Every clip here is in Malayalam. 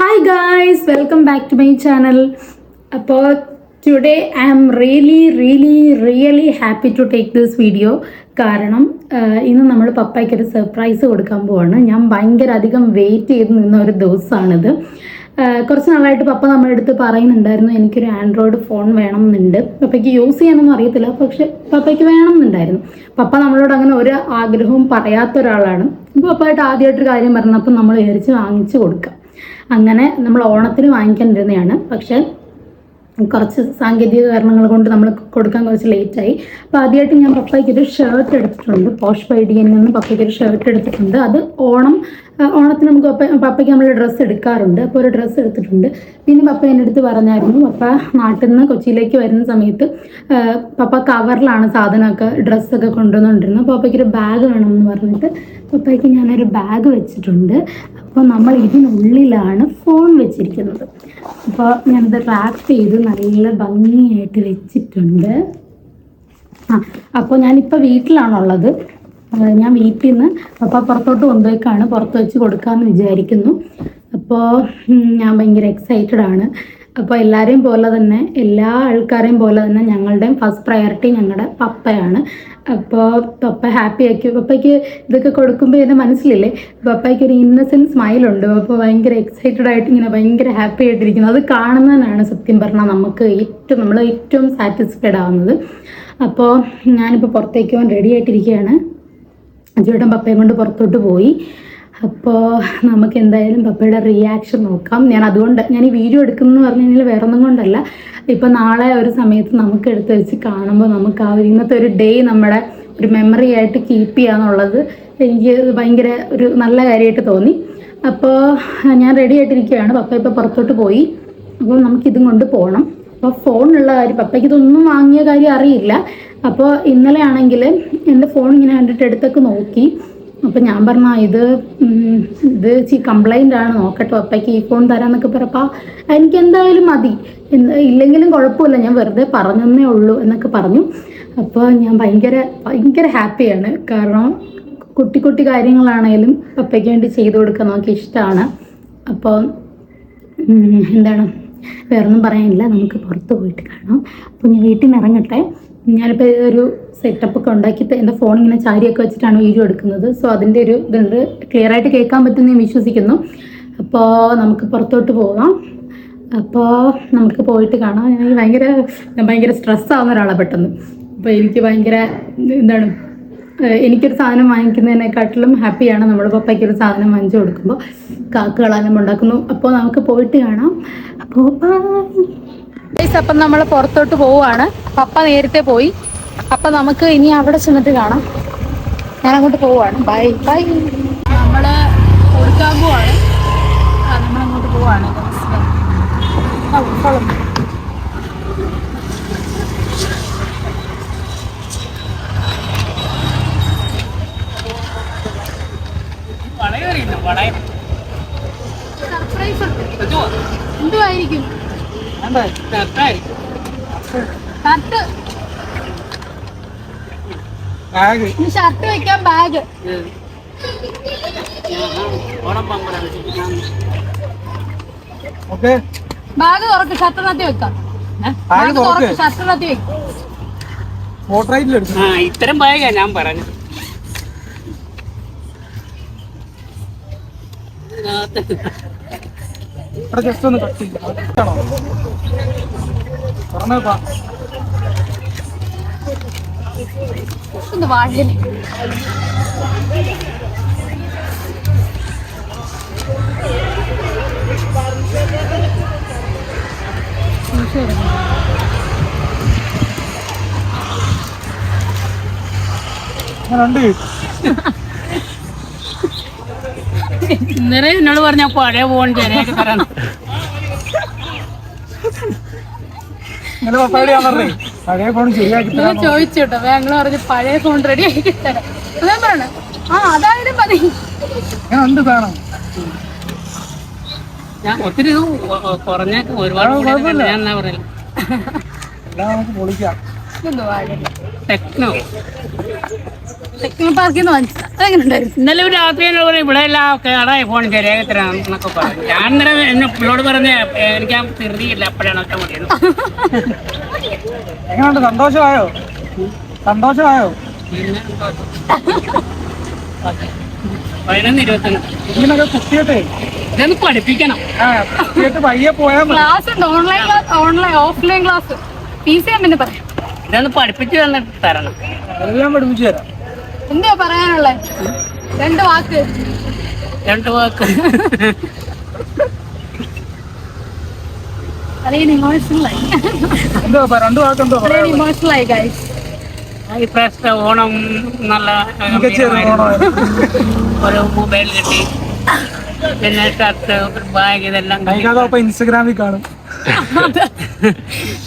Hi guys, welcome back to my channel. അപ്പോൾ today I am really happy to take this video. കാരണം ഇന്ന് നമ്മൾ പപ്പായ്ക്ക് ഒരു സർപ്രൈസ് കൊടുക്കാൻ പോവാണ്. ഞാൻ ഭയങ്കര അധികം വെയിറ്റ് ചെയ്ത് നിന്ന ഒരു ദിവസമാണിത്. കുറച്ച് നാളായിട്ട് പപ്പ നമ്മുടെ അടുത്ത് പറയുന്നുണ്ടായിരുന്നു എനിക്കൊരു ആൻഡ്രോയിഡ് ഫോൺ വേണമെന്നുണ്ട്. പപ്പയ്ക്ക് യൂസ് ചെയ്യാനൊന്നും അറിയത്തില്ല, പക്ഷെ പപ്പയ്ക്ക് വേണമെന്നുണ്ടായിരുന്നു. പപ്പ നമ്മളോട് അങ്ങനെ ഒരു ആഗ്രഹവും പറയാത്ത ഒരാളാണ്. പപ്പയായിട്ട് ആദ്യമായിട്ടൊരു കാര്യം പറഞ്ഞപ്പോൾ നമ്മൾ വിചാരിച്ച് വാങ്ങിച്ചു കൊടുക്കാം. അങ്ങനെ നമ്മൾ ഓണത്തിന് വാങ്ങിക്കാനിരുന്നതാണ്. പക്ഷേ കുറച്ച് സാങ്കേതിക കാരണങ്ങൾ കൊണ്ട് നമ്മൾ കൊടുക്കാൻ കുറച്ച് ലേറ്റായി. അപ്പോൾ ആദ്യമായിട്ട് ഞാൻ പപ്പയ്ക്കൊരു ഷർട്ട് എടുത്തിട്ടുണ്ട്. പോഷ് ബൈഡിയിൽ നിന്ന് പപ്പയ്ക്കൊരു ഷർട്ട് എടുത്തിട്ടുണ്ട്. അത് ഓണത്തിന് നമുക്ക് പപ്പയ്ക്ക് നമ്മൾ ഡ്രസ്സ് എടുക്കാറുണ്ട്. അപ്പോൾ ഒരു ഡ്രസ്സ് എടുത്തിട്ടുണ്ട്. പിന്നെ പപ്പ എൻ്റെ അടുത്ത് പറഞ്ഞായിരുന്നു, പപ്പ നാട്ടിൽ നിന്ന് കൊച്ചിയിലേക്ക് വരുന്ന സമയത്ത് പപ്പ കവറിലാണ് സാധനമൊക്കെ ഡ്രസ്സൊക്കെ കൊണ്ടുവന്നുകൊണ്ടിരുന്നത്. അപ്പോൾ പപ്പയ്ക്കൊരു ബാഗ് വേണമെന്ന് പറഞ്ഞിട്ട് പപ്പയ്ക്ക് ഞാനൊരു ബാഗ് വെച്ചിട്ടുണ്ട്. അപ്പോൾ നമ്മൾ ഇതിനുള്ളിലാണ് ഫോൺ വെച്ചിരിക്കുന്നത്. അപ്പോൾ ഞാനത് റാപ്പ് ചെയ്ത് നല്ല ഭംഗിയായിട്ട് വെച്ചിട്ടുണ്ട്. അപ്പോൾ ഞാനിപ്പോൾ വീട്ടിലാണുള്ളത്. ഞാൻ വീട്ടിൽ നിന്ന് പപ്പ പുറത്തോട്ട് കൊണ്ടുപോയിക്കാണ്, പുറത്ത് വെച്ച് കൊടുക്കാമെന്ന് വിചാരിക്കുന്നു. അപ്പോൾ ഞാൻ ഭയങ്കര എക്സൈറ്റഡ് ആണ്. അപ്പോൾ എല്ലാവരെയും പോലെ തന്നെ, എല്ലാ ആൾക്കാരെയും പോലെ തന്നെ ഞങ്ങളുടെയും ഫസ്റ്റ് പ്രയോറിറ്റി ഞങ്ങളുടെ പപ്പയാണ്. അപ്പോൾ പപ്പ ഹാപ്പി ആക്കി. പപ്പയ്ക്ക് ഇതൊക്കെ കൊടുക്കുമ്പോൾ എൻ്റെ മനസ്സിലില്ലേ, പപ്പയ്ക്ക് ഒരു ഇന്നസെൻറ്റ് സ്മൈലുണ്ട്. അപ്പോൾ ഭയങ്കര എക്സൈറ്റഡ് ആയിട്ട് ഇങ്ങനെ ഭയങ്കര ഹാപ്പി ആയിട്ടിരിക്കുന്നു. അത് കാണുന്നതിനാണ് സത്യം പറഞ്ഞാൽ നമ്മൾ ഏറ്റവും സാറ്റിസ്ഫൈഡ് ആവുന്നത്. അപ്പോൾ ഞാനിപ്പോൾ പുറത്തേക്ക് പോകാൻ റെഡി ആയിട്ടിരിക്കുകയാണ്. അജുവേട്ടൻ പപ്പയും കൊണ്ട് പുറത്തോട്ട് പോയി. അപ്പോൾ നമുക്ക് എന്തായാലും പപ്പയുടെ റിയാക്ഷൻ നോക്കാം. ഞാൻ ഈ വീഡിയോ എടുക്കുന്നതെന്ന് പറഞ്ഞു കഴിഞ്ഞാൽ വേറെ ഒന്നും കൊണ്ടല്ല, ഇപ്പം നാളെ ഒരു സമയത്ത് നമുക്ക് എടുത്ത് വെച്ച് കാണുമ്പോൾ നമുക്ക് ഇന്നത്തെ ഒരു ഡേ നമ്മുടെ ഒരു മെമ്മറി ആയിട്ട് കീപ്പ് ചെയ്യാന്നുള്ളത് എനിക്ക് ഭയങ്കര ഒരു നല്ല കാര്യമായിട്ട് തോന്നി. അപ്പോൾ ഞാൻ റെഡി ആയിട്ടിരിക്കുകയാണ്. പപ്പ ഇപ്പോൾ പുറത്തോട്ട് പോയി. അപ്പോൾ നമുക്കിതും കൊണ്ട് പോകണം. അപ്പോൾ ഫോണിനുള്ള കാര്യം, പപ്പയ്ക്ക് ഇതൊന്നും വാങ്ങിയ കാര്യം അറിയില്ല. അപ്പോൾ ഇന്നലെ ആണെങ്കിൽ എൻ്റെ ഫോൺ ഇങ്ങനെ കണ്ടിട്ട് എടുത്തൊക്കെ നോക്കി. അപ്പോൾ ഞാൻ പറഞ്ഞാൽ ഇത് കംപ്ലൈൻ്റ് ആണ്, നോക്കട്ടെ പപ്പയ്ക്ക് ഈ ഫോൺ തരാമെന്നൊക്കെ പറഞ്ഞപ്പോൾ എനിക്ക് എന്തായാലും മതി, ഇല്ലെങ്കിലും കുഴപ്പമില്ല, ഞാൻ വെറുതെ പറഞ്ഞതേ ഉള്ളൂ എന്നൊക്കെ പറഞ്ഞു. അപ്പോൾ ഞാൻ ഭയങ്കര ഹാപ്പിയാണ്. കാരണം കുട്ടി കാര്യങ്ങളാണേലും പപ്പയ്ക്ക് വേണ്ടി ചെയ്തു കൊടുക്കാൻ നമുക്ക് ഇഷ്ടമാണ്. അപ്പോൾ വേറൊന്നും പറയാനില്ല, നമുക്ക് പുറത്ത് പോയിട്ട് കാണാം. അപ്പോൾ ഞാൻ വീട്ടിൽ നിന്ന് ഇറങ്ങട്ടെ. ഞാനിപ്പോൾ ഒരു സെറ്റപ്പൊക്കെ ഉണ്ടാക്കി എൻ്റെ ഫോൺ ഇങ്ങനെ ചാരിയൊക്കെ വെച്ചിട്ടാണ് വീഡിയോ എടുക്കുന്നത്. സോ അതിൻ്റെ ഒരു ഇതുണ്ട്, ക്ലിയർ ആയിട്ട് കേൾക്കാൻ പറ്റുമെന്ന് ഞാൻ വിശ്വസിക്കുന്നു. അപ്പോൾ നമുക്ക് പുറത്തോട്ട് പോകാം. അപ്പോൾ നമുക്ക് പോയിട്ട് കാണാം. ഞാൻ ഭയങ്കര സ്ട്രെസ്സാവുന്ന ഒരാളാണ് പെട്ടെന്ന്. അപ്പോൾ എനിക്ക് എനിക്കൊരു സാധനം വാങ്ങിക്കുന്നതിനെക്കാട്ടിലും ഹാപ്പിയാണ് നമ്മൾ പപ്പയ്ക്കൊരു സാധനം വാങ്ങിച്ചു കൊടുക്കുമ്പോൾ. കാക്കുകളാനും ഉണ്ടാക്കുന്നു. അപ്പോൾ നമുക്ക് പോയിട്ട് കാണാം. അപ്പോൾ അപ്പം നമ്മൾ പുറത്തോട്ട് പോവുകയാണ്. പപ്പ നേരത്തെ പോയി. അപ്പം നമുക്ക് ഇനി അവിടെ ചെന്നിട്ട് കാണാം. ഞാൻ അങ്ങോട്ട് പോവുകയാണ്. ബൈ. നമ്മൾ കൊടുക്കാൻ പോവാണ്. നമ്മളങ്ങോട്ട് പോവാണ്. സർപ്രൈസ് എന്തുവായിരിക്കും? ഷർട്ട് വെക്കാൻ ബാഗ്. ബാഗ് തുറക്ക്, ഷർട്ടിനകത്ത് വെക്കാം. ഷർട്ടിനകത്ത് വെക്കാം. ഇത്തരം ബാഗാ ഞാൻ പറഞ്ഞു. ജസ്റ്റ് ഒന്ന് കട്ട് ചെയ്യണോ? വാഴ ഇന്നലെ എന്നോട് പറഞ്ഞ പഴയ ഫോൺ ശരിയാക്കി തരണം. ചോദിച്ചോട്ടോ, ഞങ്ങൾ പറഞ്ഞു പഴയ ഫോൺ റെഡി ആക്കി തരാം. അതാ പറയണ. അതായാലും മതി. ഞാൻ ഒത്തിരി കുറഞ്ഞേക്കും, ഒരുപാട് ഞാൻ എന്നാ പറയല. ടെക്നോ ടെക്നോ പാർക്കിൽ നിന്ന് വാങ്ങിച്ചത്. അതെങ്ങനെയുണ്ടായിരുന്നു? ഇന്നലെ ഒരു രാത്രി എന്നോട് പറഞ്ഞു ഇവിടെ എല്ലാം കടായി ഫോൺ ശരിയാകത്തരാണ് എന്നൊക്കെ പറഞ്ഞു. ഞാൻ ഇന്നലെ എന്നെ പിള്ളോട് പറഞ്ഞ എനിക്ക് ആ തിരുതിയില്ല അപ്പോഴാണ് ഒറ്റ മതിയത്. എങ്ങനെയുണ്ട്? സന്തോഷമായോ? സന്തോഷമായോ? 11-25 ഇങ്ങനൊക്കെ കുത്തിയിട്ടേ ഇതൊന്ന് പഠിപ്പിക്കണം. കുത്തിയിട്ട് പയ്യെ പോയാൽ മതി. ക്ലാസ് ഉണ്ട്, online class, offline class. Fees ഞാൻ പിന്നെ പറയാം. ഇതൊന്ന് പഠിപ്പിച്ച് തന്നിട്ട് തരണം. എല്ലാം പഠിപ്പിച്ചു തരാം. എന്താ പറയാനുള്ളത്? 2 വാക്ക്. 2 വാക്ക്. ഇമോഷണലായി എന്തോ 2 വാക്കെന്തോ ഇമോഷണലായി ഗൈസ്. ഈ പ്രാവശ്യത്തെ ഓണം നല്ല ഒരു മൊബൈൽ കിട്ടി, പിന്നെ ഷർട്ട്, ബാഗ്, ഇതെല്ലാം ഇൻസ്റ്റഗ്രാമിൽ കാണും.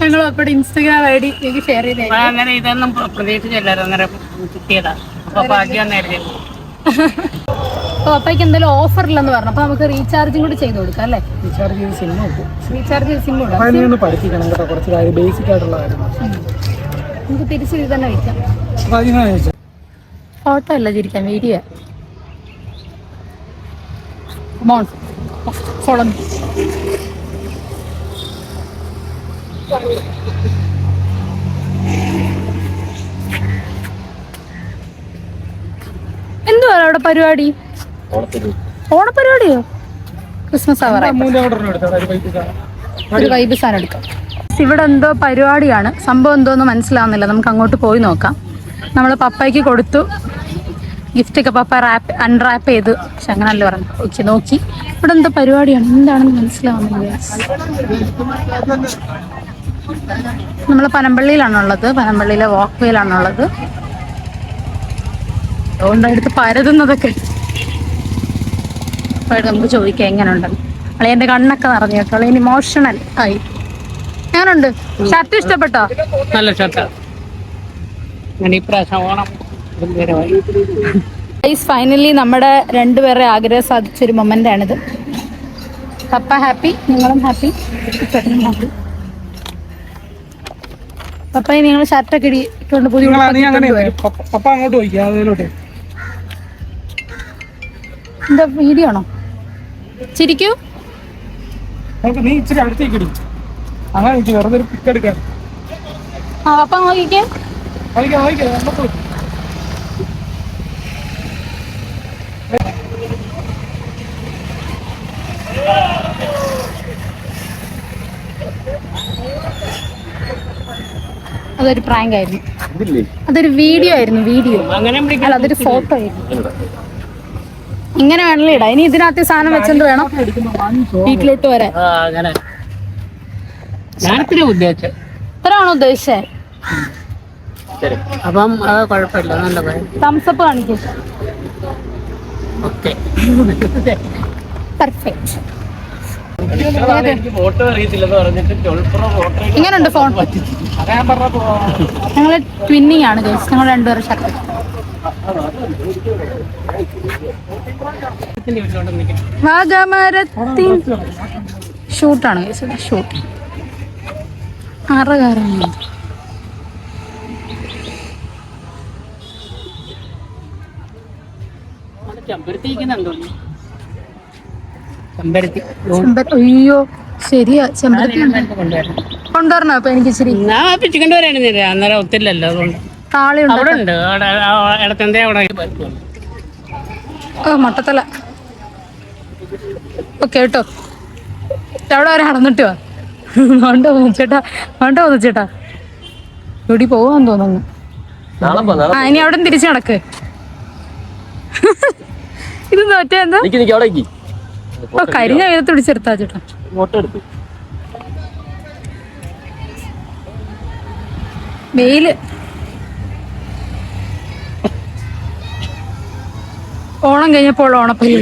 ഞങ്ങൾ അപ്പോൾ ഇൻസ്റ്റഗ്രാം ഐ ഡി എനിക്ക് ഷെയർ ചെയ്തേ. അങ്ങനെ ഇതൊന്നും പ്രതീക്ഷിച്ചില്ലായിരുന്നു. അന്നേരം കിട്ടിയതാ. അപ്പൊ ഭാഗ്യം നേരിടും. അപ്പോൾ പപ്പയ്ക്ക് എന്തെങ്കിലും ഓഫറില്ലെന്ന് പറഞ്ഞു. അപ്പോൾ നമുക്ക് റീചാർജും കൂടി ചെയ്ത് കൊടുക്കാം അല്ലേ? റീചാർജ് ചെയ്ത് സിം ഉണ്ട്. റീചാർജ് ചെയ്ത് സിം ഉണ്ട്. ഒന്ന് പഠിപ്പിക്കണം കേട്ടോ, കുറച്ച് കാര്യം ബേസിക് ആയിട്ടുള്ള കാര്യങ്ങൾ. നമുക്ക് തിരിച്ച് ഇത് തന്നെ വയ്ക്കാം. ഫോട്ടോ അല്ല ചിരിക്കാം, വീഡിയോ. Follow me. എന്തുവാ അവിടെ പരിപാടി? ഓണപരിപാടിയോ? ക്രിസ്മസ് ആവാറായി. ഒരു വൈബ് സാധനം എടുക്കാം. ഇവിടെ എന്തോ പരിപാടിയാണ്, സംഭവം എന്തോന്ന് മനസ്സിലാവുന്നില്ല. നമുക്ക് അങ്ങോട്ട് പോയി നോക്കാം. നമ്മൾ പപ്പയ്ക്ക് കൊടുത്തു ഗിഫ്റ്റൊക്കെ. പപ്പ അൺറാപ്പ് ചെയ്ത്, പക്ഷെ അങ്ങനല്ലേ പറഞ്ഞു. ഓക്കെ, നോക്കി ഇവിടെ എന്തോ പരിപാടിയാണ്, എന്താണെന്ന് മനസ്സിലാവുന്നില്ല. നമ്മൾ പനമ്പള്ളിയിലാണുള്ളത്, പനമ്പള്ളിയിലെ വാക്ക് വേയിലാണുള്ളത്. അതുകൊണ്ട് അടുത്ത് പരതുന്നതൊക്കെ നമുക്ക് ചോദിക്കാം എങ്ങനെയുണ്ടെന്ന്. അളിയൻ്റെ കണ്ണൊക്കെ നിറഞ്ഞു കേട്ടോ. അളിയൻ ഇമോഷണൽ ആയി. എങ്ങനെയുണ്ട്? ഷർട്ട് ഇഷ്ടപ്പെട്ടോ? നല്ല ഷർട്ടാണ്. ഞാൻ ഈ പ്രാവശ്യം ഓണം ഫൈനലി നമ്മുടെ രണ്ടുപേരുടെ ആഗ്രഹം സാധിച്ചൊരു മൊമെന്റ് ആണിത്. പപ്പ ഹാപ്പി, നിങ്ങളും ഹാപ്പി, ഹാപ്പി. പപ്പ നിങ്ങൾ ഷർട്ടൊക്കെ ഇട്ടുകൊണ്ട് പുതിയ പപ്പ അങ്ങോട്ട് പോയിക്കാ. എന്താ വീഡിയോ ആണോ? ചിരിക്കൂ. നീ ഇച്ചിരി അടുത്തേക്ക് ഇടി. അങ്ങനെ വെറുതെ ഒരു പിക്ക് എടുക്കാൻ. ആ പപ്പ നോക്കിക്കേ. അതൊരു പ്രാങ്ക് ആയിരുന്നു, അതൊരു വീഡിയോ ആയിരുന്നു. വീഡിയോ അല്ല, അതൊരു ഫോട്ടോ ആയിരുന്നു. ഇങ്ങനെ വേണമല്ലോ ഇടാം. ഇനി ഇതിനകത്ത് സാധനം വെച്ചോണ്ട് വേണം വീട്ടിലോട്ട് വരാൻ. ഇത്രയാണോ ഉദ്ദേശിച്ചേ? അപ്പം അത് കുഴപ്പമില്ല, നല്ല തംസപ്പ് കാണിക്കും. Okay, perfect. ഫോട്ടോ അറിയത്തില്ലെന്ന് പറഞ്ഞിട്ട് ഇങ്ങനെയുണ്ട് ഫോൺ. ഞങ്ങള് ട്വിന്നിങ് ആണ് ഗൈസ്. ഞങ്ങൾ രണ്ടുപേരും ഷർട്ട്. വാഗമരത്തിൻ ഷൂട്ടാണ് ഗൈസ്. ഷൂട്ട് 6 കാറാണ്. അയ്യോ ശരിയാ, ചെമ്പരത്തി കൊണ്ടുവരണോ? അപ്പൊ എനിക്ക് ഇച്ചിരി ചിക്കൻ വരാണ്. അന്നേരം ഒത്തില്ലല്ലോ, അതുകൊണ്ട് താളി അവിടെ ഉണ്ട്. ഇടത്തെന്തേ അവിടെ മട്ടത്തല. ഓക്കെ കേട്ടോ, അവിടെ വരെ നടന്നിട്ട് വാ. വേണ്ട ചേട്ടാ, വേണ്ട പോന്നു ചേട്ടാ. ഇവിടെ പോവാൻ തോന്നുന്നു. ആ ഇനി അവിടെ തിരിച്ചു നടക്ക്. ഇത് നോറ്റ എന്താ? ഓ കരിഞ്ഞ വെയിലത്ത് പിടിച്ചെടുത്താ ചേട്ടാ. വെയില് ഓണം കഴിഞ്ഞപ്പോൾ ഓണപ്പരി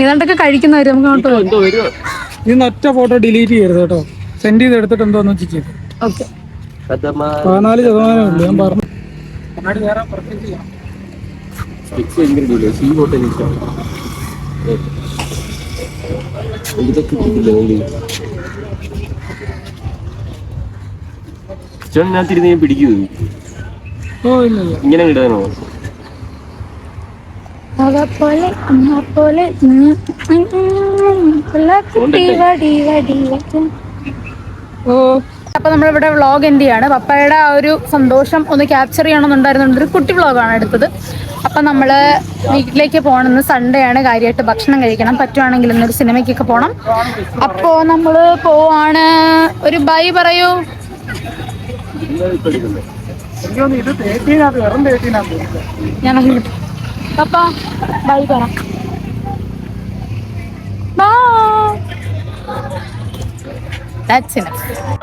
ഏതാണ്ടൊക്കെ കഴിക്കുന്നവര് നമുക്ക് അങ്ങോട്ട് പോയി. ഇന്ന് ഒറ്റ ഫോട്ടോ ഡിലീറ്റ് ചെയ്യരുത് കേട്ടോ. സെൻഡ് ചെയ്ത് എടുത്തിട്ട് എന്തോന്ന് വെച്ചിട്ട്. ഓക്കെ, 14% ഉള്ളൂ. ഞാൻ പറഞ്ഞു വേറെ പ്രത്യേകിച്ച് ചേട്ടനകത്തിരുന്ന് ഞാൻ പിടിക്കൂ. ഓ ഇല്ല ഇല്ല. ഇങ്ങനെ ഇടാനോ? പോലെ അമ്മ പോലെ ഓ അപ്പൊ നമ്മളിവിടെ വ്ളോഗ് എന്ത് ചെയ്യാണ്. പപ്പയുടെ ആ ഒരു സന്തോഷം ഒന്ന് ക്യാപ്ചർ ചെയ്യണമെന്നുണ്ടായിരുന്നുണ്ട്. ഒരു കുട്ടി വ്ളോഗാണ് എടുത്തത്. അപ്പൊ നമ്മള് വീട്ടിലേക്ക് പോകണമെന്ന്, സൺഡേ ആണ്, കാര്യമായിട്ട് ഭക്ഷണം കഴിക്കണം. പറ്റുവാണെങ്കിൽ ഇന്നൊരു സിനിമയ്ക്കൊക്കെ പോകണം. അപ്പോ നമ്മള് പോവാണ്. ഒരു ബൈ പറയൂ. എനിക്ക് തോന്നുന്നു ഇത് തേറ്റീനകത്ത് വെറും തേറ്റീനകത്ത്. ഞാൻ പപ്പ ബൈ പറ. ബൈ. That's enough.